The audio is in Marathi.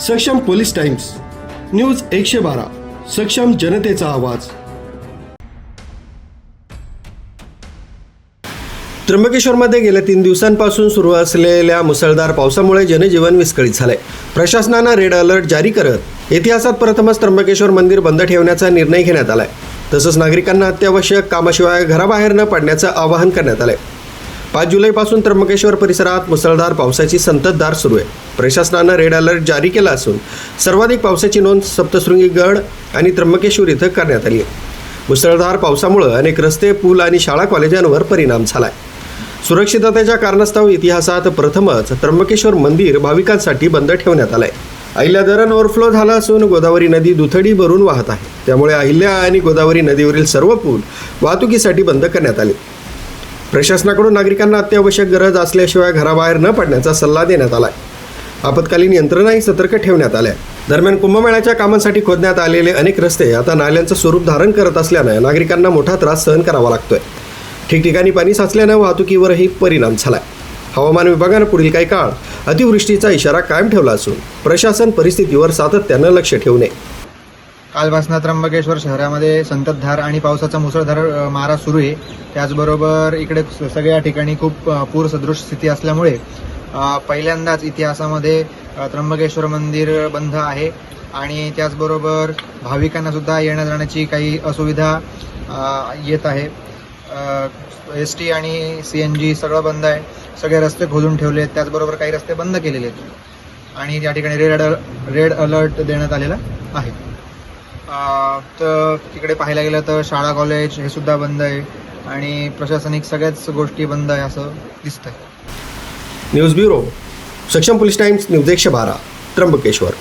सक्षम पोलीस टाइम्स न्यूज 112 सक्षम जनतेचा आवाज। त्र्यंबकेश्वरमध्ये गेल्या 3 दिवसांपासून सुरू असलेल्या मुसळधार पावसामुळे जनजीवन विस्कळीत झाले। प्रशासनाने रेड अलर्ट जारी करत इतिहासात प्रथमच त्र्यंबकेश्वर मंदिर बंद ठेवण्याचा निर्णय घेण्यात आलाय। तसंच नागरिकांना अत्यावश्यक कामाशिवाय घराबाहेर न पडण्याचं आवाहन करण्यात आलंय। 5 जुलैपासून त्र्यंबकेश्वर परिसरात मुसळधार पावसाची संततधार सुरू आहे। प्रशासनाने रेड अलर्ट जारी केला असून सर्वाधिक पावसाची नोंद सप्तशृंगी आणि त्र्यंबकेश्वर इथं करण्यात आली आहे। मुसळधार पावसामुळे अनेक रस्ते, पूल आणि शाळा कॉलेजांवर परिणाम झालाय। सुरक्षिततेच्या कारणास्तव इतिहासात प्रथमच त्र्यंबकेश्वर मंदिर भाविकांसाठी बंद ठेवण्यात आलंय। अहिल्या धरण ओव्हरफ्लो झाला असून गोदावरी नदी दुथडी भरून वाहत आहे। त्यामुळे अहिल्या आणि गोदावरी नदीवरील सर्व पूल वाहतुकीसाठी बंद करण्यात आले। प्रशासनाकडून नागरिकांना अत्यावश्यक गरज असल्याशिवाय घराबाहेर न पडण्याचा सल्ला देण्यात आलाय। आपत्कालीन यंत्रणाही सतर्क ठेवण्यात आल्या। दरम्यान कुंभमेळ्याच्या कामांसाठी खोदण्यात आलेले अनेक रस्ते आता नाल्यांचं स्वरूप धारण करत असल्याने नागरिकांना मोठा त्रास सहन करावा लागतोय। ठिकठिकाणी पाणी साचल्याने वाहतुकीवरही परिणाम झालाय। हवामान विभागाने पुढील काही काळ अतिवृष्टीचा इशारा कायम ठेवला असून प्रशासन परिस्थितीवर सातत्याने लक्ष ठेवून आहे। कालपासून त्र्यंबकेश्वर शहरामध्ये संततधार आणि पावसाचा मुसळधार मारा सुरू आहे। त्याचबरोबर इकडे सगळ्या ठिकाणी खूप पूरसदृश स्थिती असल्यामुळे पहिल्यांदाच इतिहासामध्ये त्र्यंबकेश्वर मंदिर बंद आहे आणि त्याचबरोबर भाविकांना सुद्धा येण्या जाण्याची काही असुविधा येत आहे। ST आणि CNG सगळं बंद आहे। सगळे रस्ते खोदून ठेवले आहेत। त्याचबरोबर काही रस्ते बंद केलेले आहेत आणि त्या ठिकाणी रेड अलर्ट देण्यात आलेला आहे। तर तिकडे पाहायला गेलं तर शाळा कॉलेज हे सुद्धा बंद आहे आणि प्रशासनिक सगळ्याच गोष्टी बंद आहे असं दिसतंय। न्यूज ब्युरो, सक्षम पोलीस टाइम्स, न्यूज 112, त्र्यंबकेश्वर।